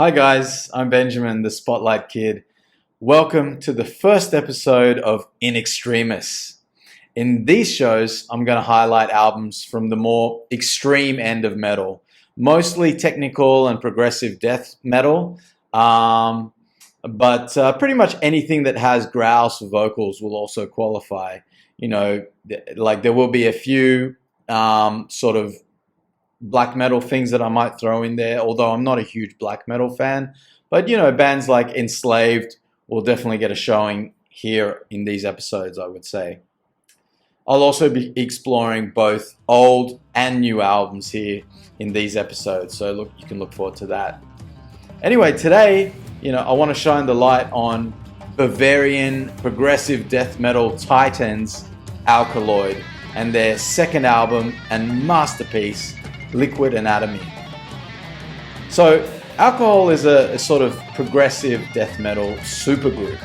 Hi guys, I'm Benjamin, the Spotlight Kid. Welcome to the first episode of In Extremis. In these shows, I'm going to highlight albums from the more extreme end of metal, mostly technical and progressive death metal, but pretty much anything that has growls for vocals will also qualify. You know, like there will be a few sort of black metal things that I might throw in there, although I'm not a huge black metal fan. But, you know, bands like Enslaved will definitely get a showing here in these episodes, I would say. I'll also be exploring both old and new albums here in these episodes, so look, you can look forward to that. Anyway, today, I want to shine the light on Bavarian progressive death metal titans Alkaloid and their second album and masterpiece, Liquid Anatomy. So Alcohol is a sort of progressive death metal supergroup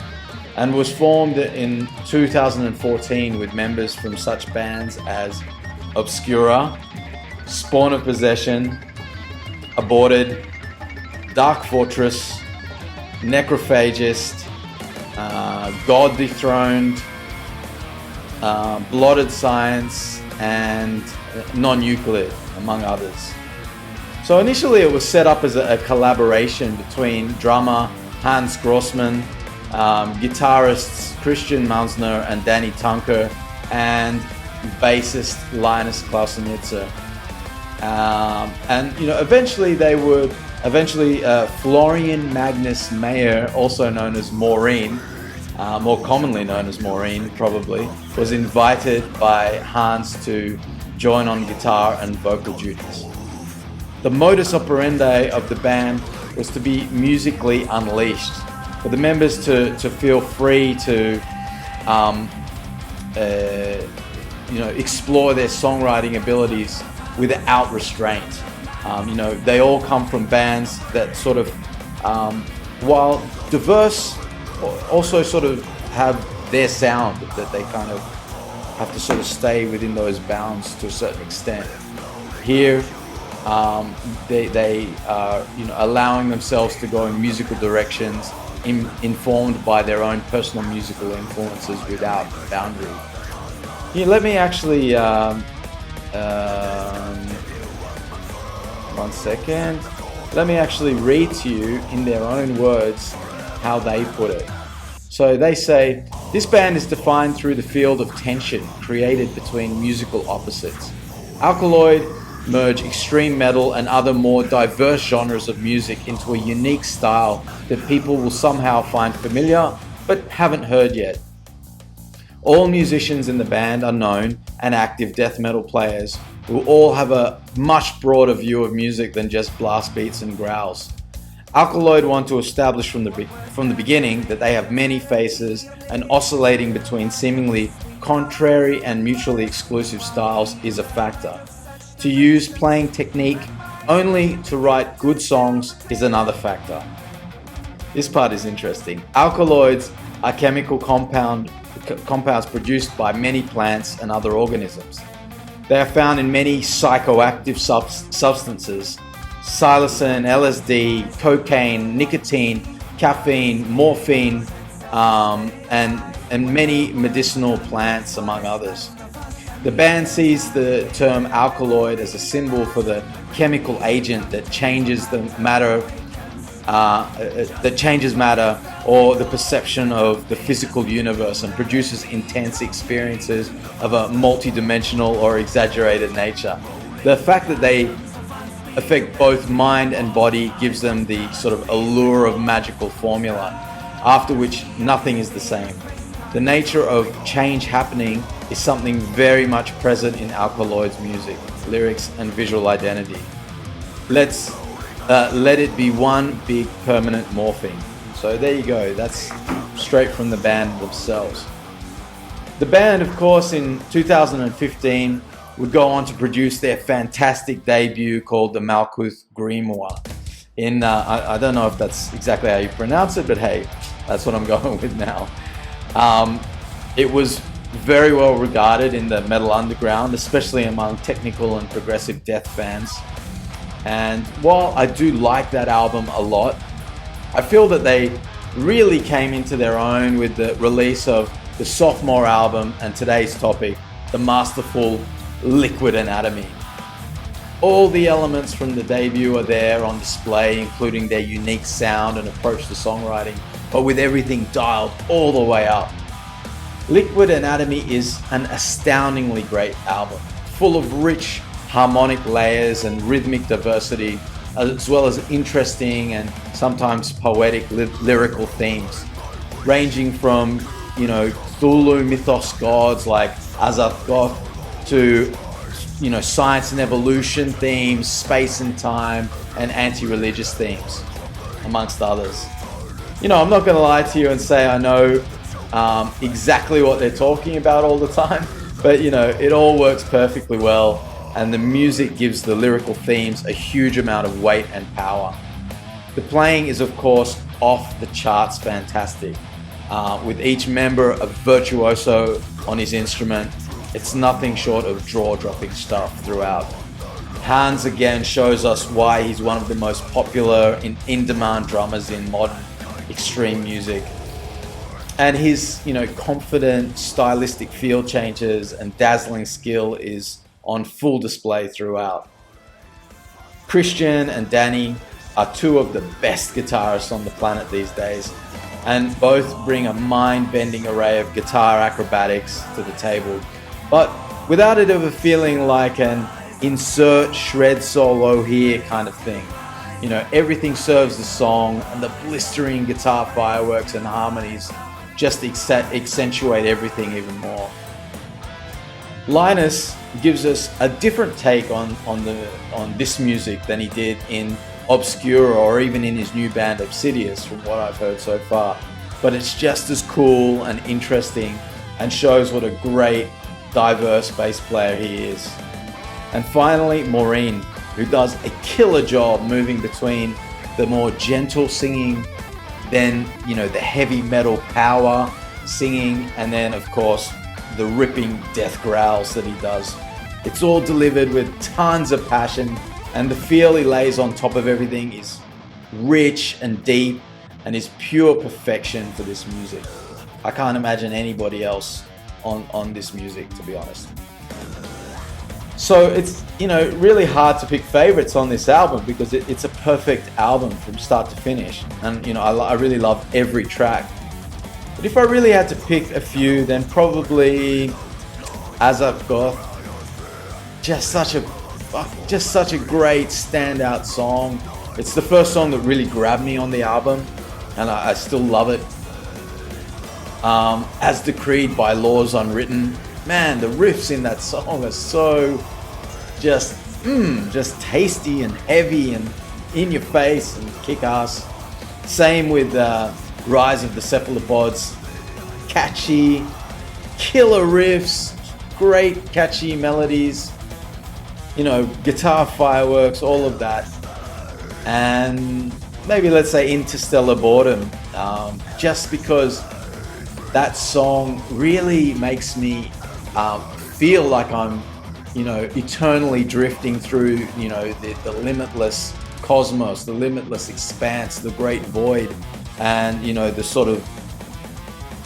and was formed in 2014 with members from such bands as Obscura, Spawn of Possession, Aborted, Dark Fortress, Necrophagist, God Dethroned, Blotted Science, and Non-Nuclear, among others. So initially it was set up as a collaboration between drummer Hans Grossman, guitarists Christian Mausner and Danny Tunker, and bassist Linus Klausenitzer. And eventually Florian Magnus Mayer, also known as Maureen, more commonly known as Maureen probably, was invited by Hans to join on guitar and vocal duties. The modus operandi of the band was to be musically unleashed, for the members to feel free to explore their songwriting abilities without restraint. They all come from bands that sort of, while diverse, also sort of have their sound that they kind of have to sort of stay within those bounds to a certain extent. Here, they are allowing themselves to go in musical directions informed by their own personal musical influences without boundary. Here, let me actually one second. Let me actually read to you in their own words how they put it. So they say, this band is defined through the field of tension created between musical opposites. Alkaloid merge extreme metal and other more diverse genres of music into a unique style that people will somehow find familiar but haven't heard yet. All musicians in the band are known and active death metal players who all have a much broader view of music than just blast beats and growls. Alkaloid want to establish from the beginning that they have many faces and oscillating between seemingly contrary and mutually exclusive styles is a factor. To use playing technique only to write good songs is another factor. This part is interesting. Alkaloids are chemical compounds produced by many plants and other organisms. They are found in many psychoactive substances: psilocin, LSD, cocaine, nicotine, caffeine, morphine, and many medicinal plants, among others. The band sees the term alkaloid as a symbol for the chemical agent that changes the matter, or the perception of the physical universe and produces intense experiences of a multidimensional or exaggerated nature. The fact that they affect both mind and body gives them the sort of allure of magical formula, after which nothing is the same. The nature of change happening is something very much present in Alkaloid's music, lyrics, and visual identity. Let it be one big permanent morphing. So there you go, that's straight from the band themselves. The band, of course, in 2015 would go on to produce their fantastic debut called the Malkuth Grimoire. I don't know if that's exactly how you pronounce it, but hey, that's what I'm going with now. It was very well regarded in the metal underground, especially among technical and progressive death fans. And while I do like that album a lot, I feel that they really came into their own with the release of the sophomore album and today's topic, the masterful Liquid Anatomy. All the elements from the debut are there on display, including their unique sound and approach to songwriting, but with everything dialed all the way up. Liquid Anatomy is an astoundingly great album, full of rich harmonic layers and rhythmic diversity, as well as interesting and sometimes poetic lyrical themes, ranging from, Cthulhu mythos gods like Azathoth to, science and evolution themes, space and time, and anti-religious themes, amongst others. I'm not going to lie to you and say I know exactly what they're talking about all the time, but it all works perfectly well, and the music gives the lyrical themes a huge amount of weight and power. The playing is, of course, off the charts fantastic, with each member a virtuoso on his instrument. It's nothing short of jaw-dropping stuff throughout. Hans again shows us why he's one of the most popular and in-demand drummers in modern extreme music. And his, confident stylistic field changes and dazzling skill is on full display throughout. Christian and Danny are two of the best guitarists on the planet these days, and both bring a mind-bending array of guitar acrobatics to the table, but without it ever feeling like an insert shred solo here kind of thing. Everything serves the song, and the blistering guitar fireworks and harmonies just accentuate everything even more. Linus gives us a different take on this music than he did in Obscura or even in his new band Obsidious, from what I've heard so far. But it's just as cool and interesting, and shows what a great, diverse bass player he is. And finally, Maureen, who does a killer job moving between the more gentle singing, then, the heavy metal power singing, and then, of course, the ripping death growls that he does. It's all delivered with tons of passion, and the feel he lays on top of everything is rich and deep and is pure perfection for this music. I can't imagine anybody else on this music, to be honest. So it's, really hard to pick favorites on this album, because it's a perfect album from start to finish. And, I really love every track. But if I really had to pick a few, then probably Azathoth. Just such a great standout song. It's the first song that really grabbed me on the album, and I still love it. As Decreed by Laws Unwritten. Man, the riffs in that song are so just tasty and heavy and in your face and kick-ass. Same with Rise of the Cephalopods. Catchy, killer riffs, great catchy melodies, guitar fireworks, all of that. And maybe let's say Interstellar Boredom, just because that song really makes me feel like I'm, eternally drifting through, the limitless cosmos, the limitless expanse, the great void, and, the sort of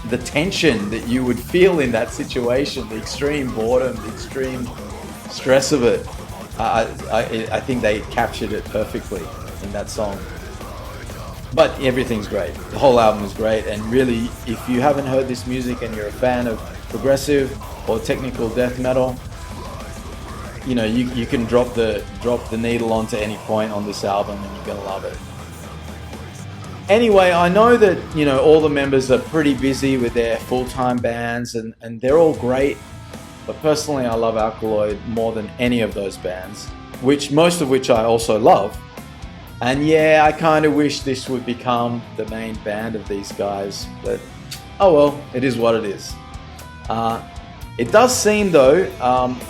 the tension that you would feel in that situation, the extreme boredom, the extreme stress of it. I think they captured it perfectly in that song. But everything's great. The whole album is great, and really, if you haven't heard this music and you're a fan of progressive or technical death metal, you can drop the needle onto any point on this album and you're gonna love it. Anyway, I know that all the members are pretty busy with their full-time bands, and they're all great. But personally, I love Alkaloid more than any of those bands, most of which I also love. And yeah, I kind of wish this would become the main band of these guys, but oh well, it is what it is. It does seem though,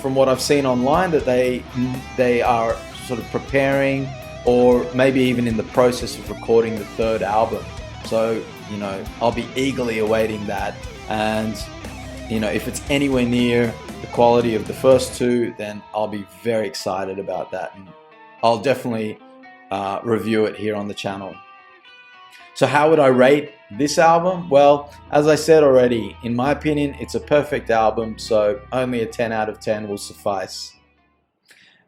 from what I've seen online, that they are sort of preparing, or maybe even in the process of recording the third album. So, I'll be eagerly awaiting that. And, if it's anywhere near the quality of the first two, then I'll be very excited about that. And I'll definitely review it here on the channel. So how would I rate this album? Well, as I said already, in my opinion, it's a perfect album, so only a 10 out of 10 will suffice.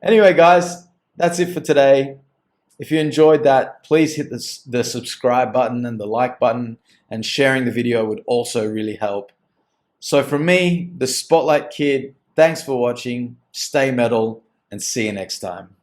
Anyway, guys, that's it for today. If you enjoyed that, please hit the subscribe button and the like button, and sharing the video would also really help. So from me, the Spotlight Kid, thanks for watching, stay metal, and see you next time.